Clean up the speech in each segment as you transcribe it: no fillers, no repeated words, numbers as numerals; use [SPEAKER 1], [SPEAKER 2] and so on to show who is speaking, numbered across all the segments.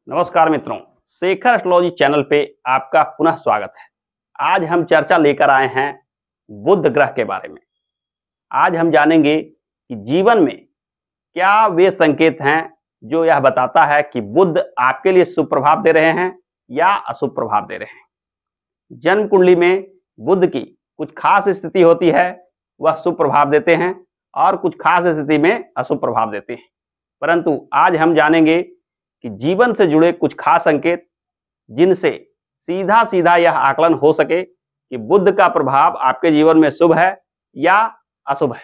[SPEAKER 1] नमस्कार मित्रों, Shekhar astrology channel पे आपका पुनः स्वागत है। आज हम चर्चा लेकर आए हैं बुध ग्रह के बारे में। आज हम जानेंगे कि जीवन में क्या वे संकेत हैं जो यह बताता है कि बुध आपके लिए शुभ प्रभाव दे रहे हैं या अशुभ प्रभाव दे रहे हैं। जन्म कुंडली में बुध की कुछ खास स्थिति होती है, वह शुभ प्रभाव देते हैं और कुछ खास स्थिति में अशुभ प्रभाव देते हैं। परंतु आज हम जानेंगे कि जीवन से जुड़े कुछ खास संकेत जिनसे सीधा सीधा यह आकलन हो सके कि बुध का प्रभाव आपके जीवन में शुभ है या अशुभ है,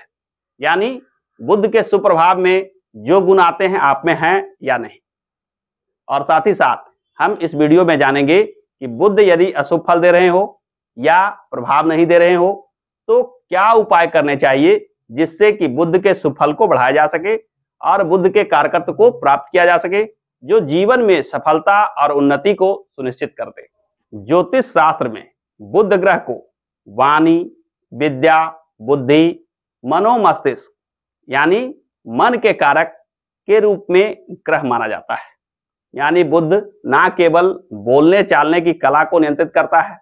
[SPEAKER 1] यानी बुध के शुभ प्रभाव में जो गुण आते हैं आप में हैं या नहीं। और साथ ही साथ हम इस वीडियो में जानेंगे कि बुध यदि अशुभ फल दे रहे हो या प्रभाव नहीं दे रहे हो तो क्या उपाय करने चाहिए जिससे कि बुध के शुभ फल को बढ़ाया जा सके और बुध के कारकत्व को प्राप्त किया जा सके जो जीवन में सफलता और उन्नति को सुनिश्चित करते। ज्योतिष शास्त्र में बुध ग्रह को वाणी, विद्या, बुद्धि, मनोमस्तिष्क यानी मन के कारक के रूप में ग्रह माना जाता है। यानी बुध ना केवल बोलने चालने की कला को नियंत्रित करता है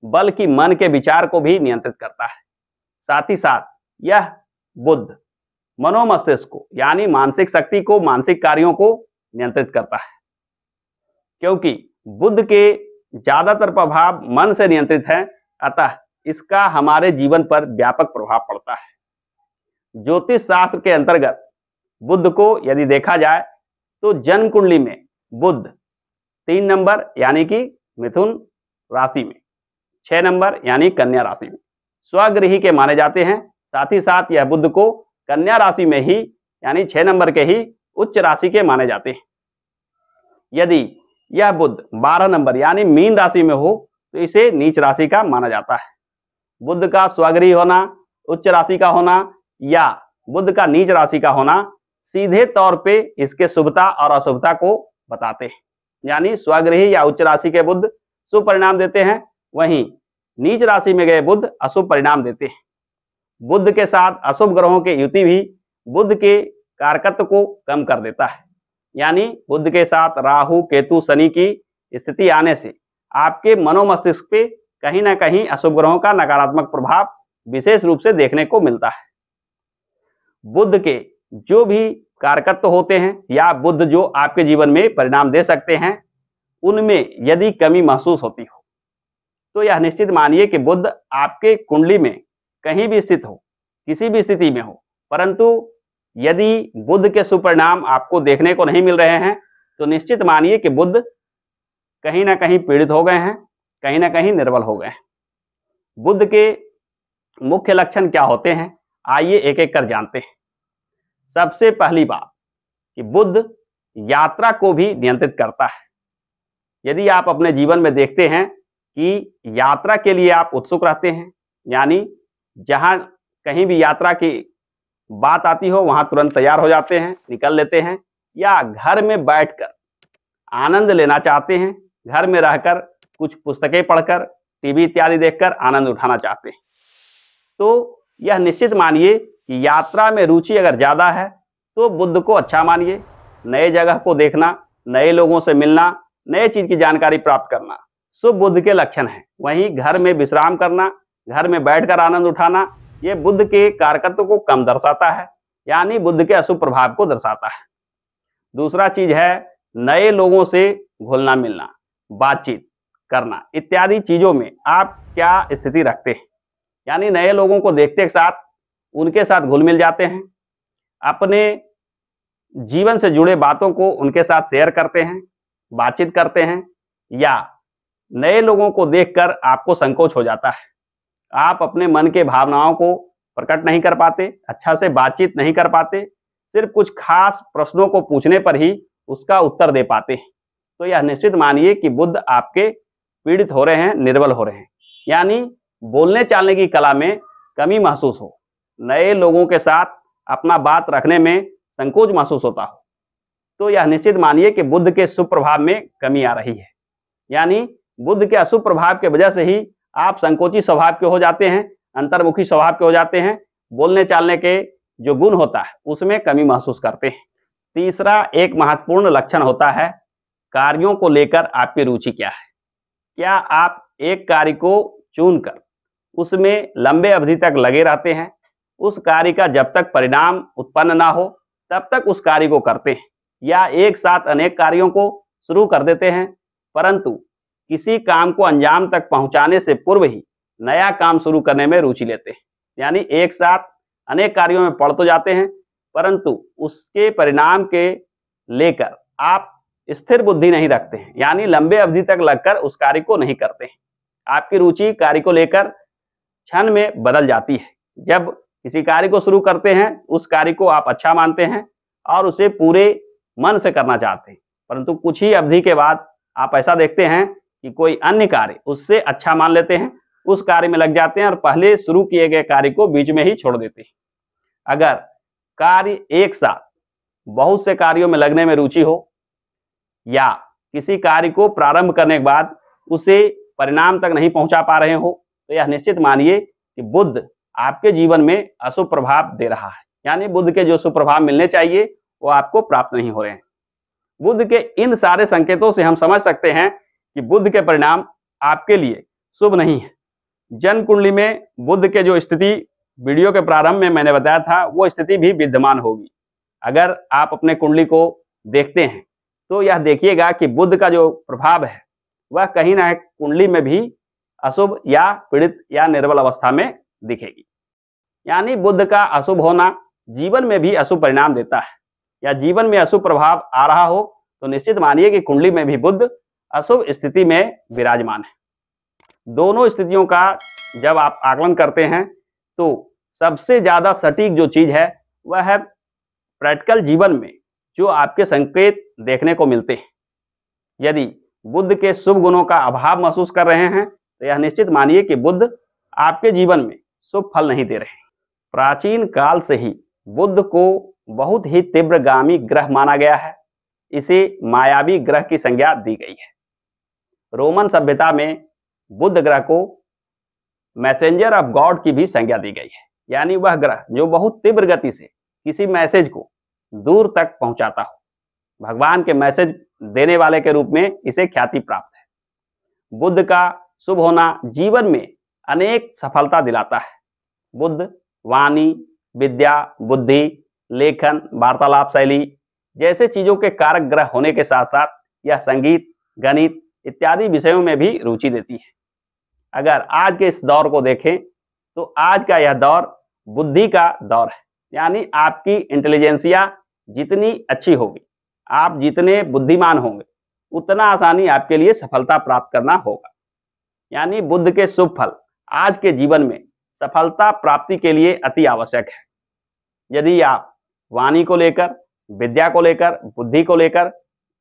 [SPEAKER 1] बल्कि मन के विचार को भी नियंत्रित करता है। साथ ही साथ यह बुध मनोमस्तिष्क को यानी मानसिक शक्ति को, मानसिक कार्यों को नियंत्रित करता है। क्योंकि बुध के ज्यादातर प्रभाव मन से नियंत्रित हैं, अतः इसका हमारे जीवन पर व्यापक प्रभाव पड़ता है। ज्योतिष शास्त्र के अंतर्गत बुध को यदि देखा जाए तो जन्म कुंडली में बुध 3 नंबर यानी कि मिथुन राशि में, 6 नंबर यानी कन्या राशि में स्वगृही के माने जाते हैं। साथ ही साथ यह बुध को कन्या राशि में ही यानी 6 नंबर के ही उच्च राशि के माने जाते हैं। यदि यह बुध 12 नंबर यानी मीन राशि में हो तो इसे नीच राशि का माना जाता है। बुध का स्वगृही होना, उच्च राशि का होना या बुध का नीच राशि का होना सीधे तौर पे इसके शुभता और अशुभता को बताते हैं। यानी स्वगृही या उच्च राशि के बुध शुभ परिणाम देते हैं, वहीं नीच राशि में गए बुध अशुभ परिणाम देते हैं। बुध के साथ अशुभ ग्रहों की युति भी बुध के कारकत्व को कम कर देता है। यानी बुध के साथ राहु, केतु, शनि की स्थिति आने से आपके मनोमस्तिष्क पे कहीं ना कहीं अशुभ ग्रहों का नकारात्मक प्रभाव विशेष रूप से देखने को मिलता है। बुध के जो भी कारकत्व होते हैं या बुध जो आपके जीवन में परिणाम दे सकते हैं, उनमें यदि कमी महसूस होती हो तो यह निश्चित मानिए कि बुध आपके कुंडली में कहीं भी स्थित हो, किसी भी स्थिति में हो, परंतु यदि बुध के शुभ परिणाम आपको देखने को नहीं मिल रहे हैं तो निश्चित मानिए कि बुध कहीं ना कहीं पीड़ित हो गए हैं, कहीं ना कहीं निर्बल हो गए हैं। बुध के मुख्य लक्षण क्या होते हैं, आइए एक एक कर जानते हैं। सबसे पहली बात कि बुध यात्रा को भी नियंत्रित करता है। यदि आप अपने जीवन में देखते हैं कि यात्रा के लिए आप उत्सुक रहते हैं, यानी जहां कहीं भी यात्रा की बात आती हो वहां तुरंत तैयार हो जाते हैं, निकल लेते हैं, या घर में बैठकर आनंद लेना चाहते हैं, घर में रहकर कुछ पुस्तकें पढ़कर, टीवी इत्यादि देखकर आनंद उठाना चाहते हैं, तो यह निश्चित मानिए कि यात्रा में रुचि अगर ज्यादा है तो बुध को अच्छा मानिए। नए जगह को देखना, नए लोगों से मिलना, नए चीज की जानकारी प्राप्त करना शुभ बुध के लक्षण है। वहीं घर में विश्राम करना, घर में बैठकर आनंद उठाना, ये बुध के कारकत्व को कम दर्शाता है, यानी बुध के अशुभ प्रभाव को दर्शाता है। दूसरा चीज है नए लोगों से घुलना मिलना, बातचीत करना इत्यादि चीजों में आप क्या स्थिति रखते हैं। यानी नए लोगों को देखते के साथ उनके साथ घुल मिल जाते हैं, अपने जीवन से जुड़े बातों को उनके साथ शेयर करते हैं, बातचीत करते हैं, या नए लोगों को देखकर आपको संकोच हो जाता है, आप अपने मन के भावनाओं को प्रकट नहीं कर पाते, अच्छा से बातचीत नहीं कर पाते, सिर्फ कुछ खास प्रश्नों को पूछने पर ही उसका उत्तर दे पाते हैं, तो यह निश्चित मानिए कि बुध आपके पीड़ित हो रहे हैं, निर्बल हो रहे हैं। यानी बोलने चालने की कला में कमी महसूस हो, नए लोगों के साथ अपना बात रखने में संकोच महसूस होता हो, तो यह निश्चित मानिए कि बुध के शुभ प्रभाव में कमी आ रही है। यानी बुध के अशुभ प्रभाव के वजह से ही आप संकोची स्वभाव के हो जाते हैं, अंतर्मुखी स्वभाव के हो जाते हैं, बोलने चालने के जो गुण होता है उसमें कमी महसूस करते हैं। तीसरा एक महत्वपूर्ण लक्षण होता है कार्यों को लेकर आपकी रुचि क्या है? क्या आप एक कार्य को चुनकर उसमें लंबे अवधि तक लगे रहते हैं? उस कार्य का जब तक परिणाम उत्पन्न ना हो तब तक उस कार्य को करते हैं, या एक साथ अनेक कार्यों को शुरू कर देते हैं परंतु किसी काम को अंजाम तक पहुंचाने से पूर्व ही नया काम शुरू करने में रुचि लेते हैं? यानी एक साथ अनेक कार्यों में पड़ तो जाते हैं परंतु उसके परिणाम के लेकर आप स्थिर बुद्धि नहीं रखते हैं, यानी लंबे अवधि तक लगकर उस कार्य को नहीं करते हैं। आपकी रुचि कार्य को लेकर क्षण में बदल जाती है। जब किसी कार्य को शुरू करते हैं उस कार्य को आप अच्छा मानते हैं और उसे पूरे मन से करना चाहते हैं, परंतु कुछ ही अवधि के बाद आप ऐसा देखते हैं कि कोई अन्य कार्य उससे अच्छा मान लेते हैं, उस कार्य में लग जाते हैं और पहले शुरू किए गए कार्य को बीच में ही छोड़ देते हैं। अगर कार्य एक साथ बहुत से कार्यों में लगने में रुचि हो या किसी कार्य को प्रारंभ करने के बाद उसे परिणाम तक नहीं पहुंचा पा रहे हो तो यह निश्चित मानिए कि बुध आपके जीवन में अशुभ प्रभाव दे रहा है, यानी बुध के जो शुभ प्रभाव मिलने चाहिए वो आपको प्राप्त नहीं हो रहे हैं। बुध के इन सारे संकेतों से हम समझ सकते हैं कि बुध के परिणाम आपके लिए शुभ नहीं है। जन्म कुंडली में बुध के जो स्थिति वीडियो के प्रारंभ में मैंने बताया था वो स्थिति भी विद्यमान होगी। अगर आप अपने कुंडली को देखते हैं तो यह देखिएगा कि बुध का जो प्रभाव है वह कहीं ना कुंडली में भी अशुभ या पीड़ित या निर्बल अवस्था में दिखेगी। यानी बुध का अशुभ होना जीवन में भी अशुभ परिणाम देता है, या जीवन में अशुभ प्रभाव आ रहा हो तो निश्चित मानिए कि कुंडली में भी बुध अशुभ स्थिति में विराजमान है। दोनों स्थितियों का जब आप आकलन करते हैं तो सबसे ज्यादा सटीक जो चीज है वह है प्रैक्टिकल जीवन में जो आपके संकेत देखने को मिलते हैं। यदि बुध के शुभ गुणों का अभाव महसूस कर रहे हैं तो यह निश्चित मानिए कि बुध आपके जीवन में शुभ फल नहीं दे रहे हैं। प्राचीन काल से ही बुध को बहुत ही तीव्रगामी ग्रह माना गया है। इसे मायावी ग्रह की संज्ञा दी गई है। रोमन सभ्यता में बुध ग्रह को मैसेंजर ऑफ गॉड की भी संज्ञा दी गई है, यानी वह ग्रह जो बहुत तीव्र गति से किसी मैसेज को दूर तक पहुंचाता हो। भगवान के मैसेज देने वाले के रूप में इसे ख्याति प्राप्त है। बुध का शुभ होना जीवन में अनेक सफलता दिलाता है। बुध वाणी, विद्या, बुद्धि, लेखन, वार्तालाप शैली जैसे चीजों के कारक ग्रह होने के साथ साथ यह संगीत, गणित इत्यादि विषयों में भी रुचि देती है। अगर आज के इस दौर को देखें तो आज का यह दौर बुद्धि का दौर है, यानी आपकी इंटेलिजेंसिया जितनी अच्छी होगी, आप जितने बुद्धिमान होंगे, उतना आसानी आपके लिए सफलता प्राप्त करना होगा। यानी बुध के शुभ फल आज के जीवन में सफलता प्राप्ति के लिए अति आवश्यक है। यदि आप वाणी को लेकर, विद्या को लेकर, बुद्धि को लेकर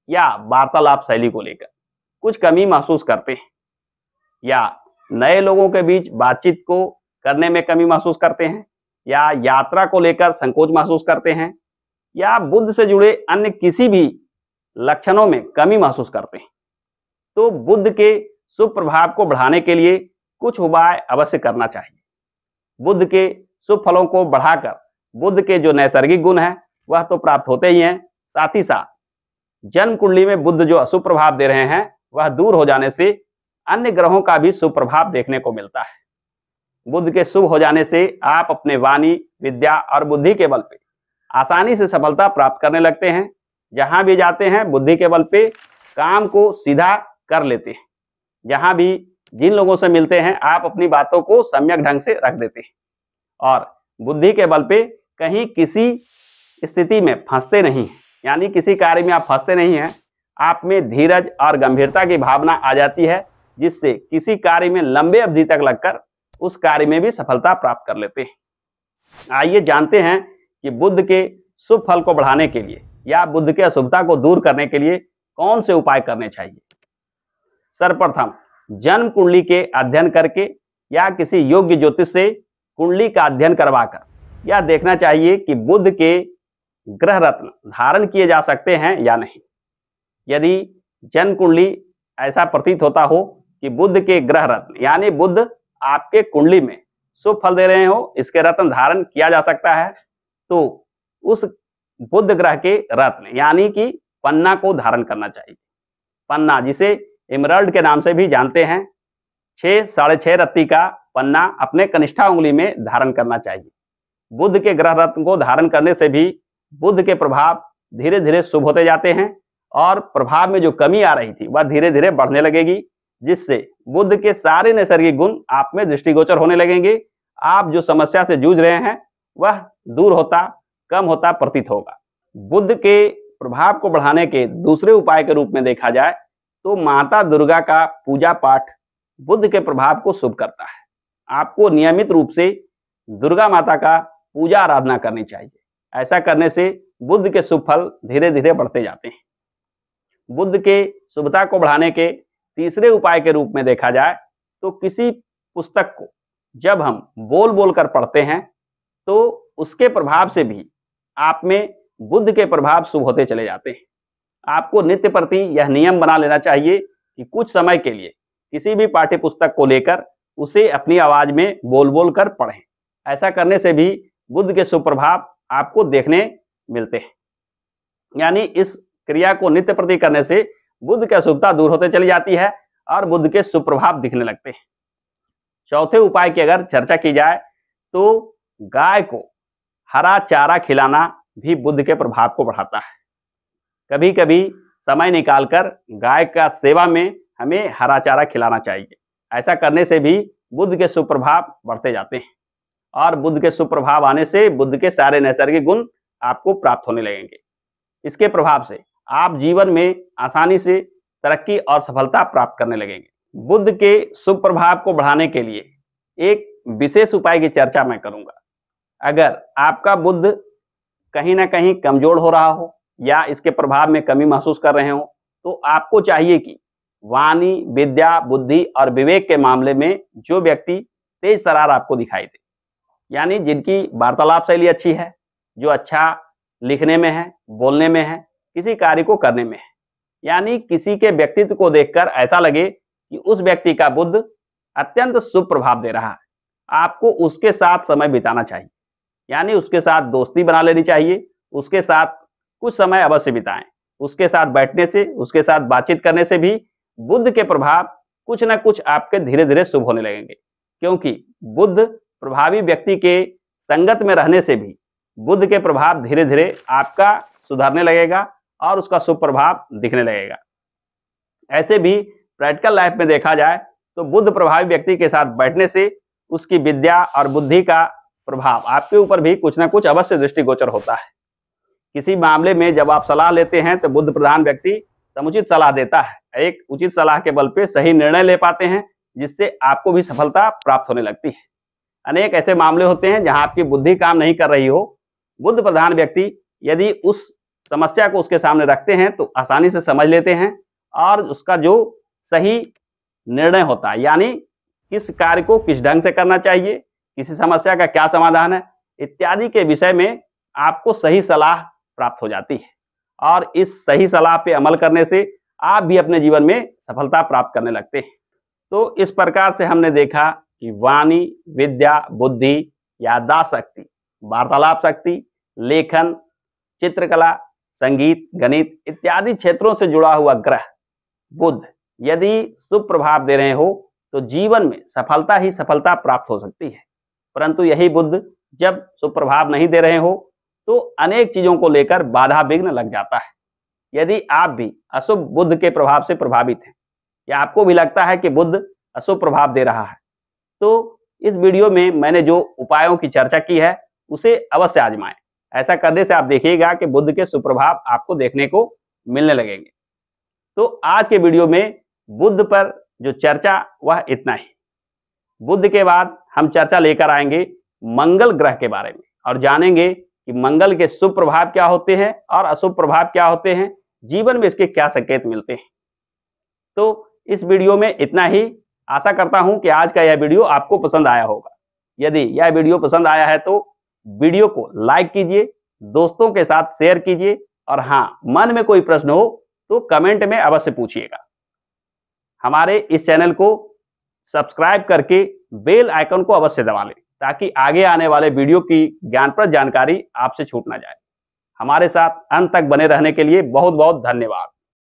[SPEAKER 1] या वार्तालाप शैली को लेकर कुछ कमी महसूस करते हैं, या नए लोगों के बीच बातचीत को करने में कमी महसूस करते हैं, या यात्रा को लेकर संकोच महसूस करते हैं, या बुध से जुड़े अन्य किसी भी लक्षणों में कमी महसूस करते हैं, तो बुध के शुभ प्रभाव को बढ़ाने के लिए कुछ उपाय अवश्य करना चाहिए। बुध के शुभ फलों को बढ़ाकर बुध के जो नैसर्गिक गुण हैं वह तो प्राप्त होते ही हैं, साथ ही साथ जन्म कुंडली में बुध जो अशुभ प्रभाव दे रहे हैं वह दूर हो जाने से अन्य ग्रहों का भी शुभ प्रभाव देखने को मिलता है। बुध के शुभ हो जाने से आप अपने वाणी, विद्या और बुद्धि के बल पे आसानी से सफलता प्राप्त करने लगते हैं। जहां भी जाते हैं बुद्धि के बल पे काम को सीधा कर लेते हैं। जहां भी जिन लोगों से मिलते हैं आप अपनी बातों को सम्यक ढंग से रख देते हैं और बुद्धि के बल पे कहीं किसी स्थिति में फंसते नहीं हैं, यानी किसी कार्य में आप फंसते नहीं हैं। आप में धीरज और गंभीरता की भावना आ जाती है, जिससे किसी कार्य में लंबे अवधि तक लगकर उस कार्य में भी सफलता प्राप्त कर लेते हैं। आइए जानते हैं कि बुध के शुभ फल को बढ़ाने के लिए या बुध के अशुभता को दूर करने के लिए कौन से उपाय करने चाहिए। सर्वप्रथम जन्म कुंडली के अध्ययन करके या किसी योग्य ज्योतिष से कुंडली का अध्ययन करवाकर यह देखना चाहिए कि बुध के ग्रह रत्न धारण किए जा सकते हैं या नहीं। यदि जन्म कुंडली ऐसा प्रतीत होता हो कि बुध के ग्रह रत्न यानी बुध आपके कुंडली में शुभ फल दे रहे हो, इसके रत्न धारण किया जा सकता है, तो उस बुध ग्रह के रत्न यानी कि पन्ना को धारण करना चाहिए। पन्ना, जिसे इमरल्ड के नाम से भी जानते हैं, 6 साढ़े 6 रत्ती का पन्ना अपने कनिष्ठा उंगली में धारण करना चाहिए। बुध के ग्रह रत्न को धारण करने से भी बुध के प्रभाव धीरे धीरे शुभ होते जाते हैं और प्रभाव में जो कमी आ रही थी वह धीरे धीरे बढ़ने लगेगी, जिससे बुध के सारे नैसर्गिक गुण आप में दृष्टिगोचर होने लगेंगे। आप जो समस्या से जूझ रहे हैं वह दूर होता, कम होता प्रतीत होगा। बुध के प्रभाव को बढ़ाने के दूसरे उपाय के रूप में देखा जाए तो माता दुर्गा का पूजा पाठ बुध के प्रभाव को शुभ करता है। आपको नियमित रूप से दुर्गा माता का पूजा आराधना करनी चाहिए। ऐसा करने से बुध के शुभ फल धीरे धीरे बढ़ते जाते हैं। बुध के शुभता को बढ़ाने के तीसरे उपाय के रूप में देखा जाए तो किसी पुस्तक को जब हम बोल बोल कर पढ़ते हैं तो उसके प्रभाव से भी आप में बुध के प्रभाव शुभ होते चले जाते हैं। आपको नित्य प्रति यह नियम बना लेना चाहिए कि कुछ समय के लिए किसी भी पाठ्य पुस्तक को लेकर उसे अपनी आवाज में बोल बोल कर पढ़ें। ऐसा करने से भी बुध के शुभ प्रभाव आपको देखने मिलते हैं। यानी इस क्रिया को नित्य प्रति करने से बुध की अशुभता दूर होते चली जाती है और बुध के शुभ प्रभाव दिखने लगते हैं। चौथे उपाय की अगर चर्चा की जाए तो गाय को हरा चारा खिलाना भी बुध के प्रभाव को बढ़ाता है। कभी कभी समय निकालकर गाय का सेवा में हमें हरा चारा खिलाना चाहिए। ऐसा करने से भी बुध के शुभ प्रभाव बढ़ते जाते हैं और बुध के शुभ प्रभाव आने से बुध के सारे नैसर्गिक गुण आपको प्राप्त होने लगेंगे। इसके प्रभाव से आप जीवन में आसानी से तरक्की और सफलता प्राप्त करने लगेंगे। बुध के शुभ प्रभाव को बढ़ाने के लिए एक विशेष उपाय की चर्चा मैं करूंगा। अगर आपका बुध कहीं ना कहीं कमजोर हो रहा हो या इसके प्रभाव में कमी महसूस कर रहे हो तो आपको चाहिए कि वाणी, विद्या, बुद्धि और विवेक के मामले में जो व्यक्ति तेज तरार आपको दिखाई दे, यानी जिनकी वार्तालाप शैली अच्छी है, जो अच्छा लिखने में है, बोलने में है, किसी कार्य को करने में है, यानी किसी के व्यक्तित्व को देखकर ऐसा लगे कि उस व्यक्ति का बुध अत्यंत शुभ प्रभाव दे रहा है, आपको उसके साथ समय बिताना चाहिए। यानी उसके साथ दोस्ती बना लेनी चाहिए, उसके साथ कुछ समय अवश्य बिताएं। उसके साथ बैठने से, उसके साथ बातचीत करने से भी बुध के प्रभाव कुछ ना कुछ आपके धीरे धीरे शुभ होने लगेंगे, क्योंकि बुध प्रभावी व्यक्ति के संगत में रहने से भी बुध के प्रभाव धीरे धीरे आपका सुधरने लगेगा और उसका शुभ प्रभाव दिखने लगेगा। ऐसे भी प्रैक्टिकल लाइफ में देखा जाए तो बुध प्रभावी व्यक्ति के साथ बैठने से उसकी विद्या और बुद्धि का प्रभाव आपके ऊपर भी कुछ ना कुछ अवश्य दृष्टिगोचर होता है। किसी मामले में जब आप सलाह लेते हैं तो बुध प्रधान व्यक्ति समुचित सलाह देता है। एक उचित सलाह के बल पे सही निर्णय ले पाते हैं, जिससे आपको भी सफलता प्राप्त होने लगती है। अनेक ऐसे मामले होते हैं जहां आपकी बुद्धि काम नहीं कर रही हो, बुध प्रधान व्यक्ति यदि उस समस्या को उसके सामने रखते हैं तो आसानी से समझ लेते हैं और उसका जो सही निर्णय होता है, यानी किस कार्य को किस ढंग से करना चाहिए, किसी समस्या का क्या समाधान है इत्यादि के विषय में आपको सही सलाह प्राप्त हो जाती है और इस सही सलाह पे अमल करने से आप भी अपने जीवन में सफलता प्राप्त करने लगते हैं। तो इस प्रकार से हमने देखा कि वाणी, विद्या, बुद्धि, याददाश्त शक्ति, वार्तालाप शक्ति, लेखन, चित्रकला, संगीत, गणित इत्यादि क्षेत्रों से जुड़ा हुआ ग्रह बुध यदि शुभ प्रभाव दे रहे हो तो जीवन में सफलता ही सफलता प्राप्त हो सकती है। परंतु यही बुध जब शुभ प्रभाव नहीं दे रहे हो तो अनेक चीजों को लेकर बाधा विघ्न लग जाता है। यदि आप भी अशुभ बुध के प्रभाव से प्रभावित हैं या आपको भी लगता है कि बुध अशुभ प्रभाव दे रहा है तो इस वीडियो में मैंने जो उपायों की चर्चा की है उसे अवश्य आजमाएं। ऐसा करने से आप देखिएगा कि बुध के शुभ प्रभाव आपको देखने को मिलने लगेंगे। तो आज के वीडियो में बुध पर जो चर्चा वह इतना ही। बुध के बाद हम चर्चा लेकर आएंगे मंगल ग्रह के बारे में और जानेंगे कि मंगल के शुभ प्रभाव क्या होते हैं और अशुभ प्रभाव क्या होते हैं, जीवन में इसके क्या संकेत मिलते हैं। तो इस वीडियो में इतना ही। आशा करता हूं कि आज का यह वीडियो आपको पसंद आया होगा। यदि यह वीडियो पसंद आया है तो वीडियो को लाइक कीजिए, दोस्तों के साथ शेयर कीजिए और हाँ, मन में कोई प्रश्न हो तो कमेंट में अवश्य पूछिएगा। हमारे इस चैनल को सब्सक्राइब करके बेल आइकन को अवश्य दबा लें ताकि आगे आने वाले वीडियो की ज्ञानप्रद जानकारी आपसे छूट ना जाए। हमारे साथ अंत तक बने रहने के लिए बहुत बहुत धन्यवाद।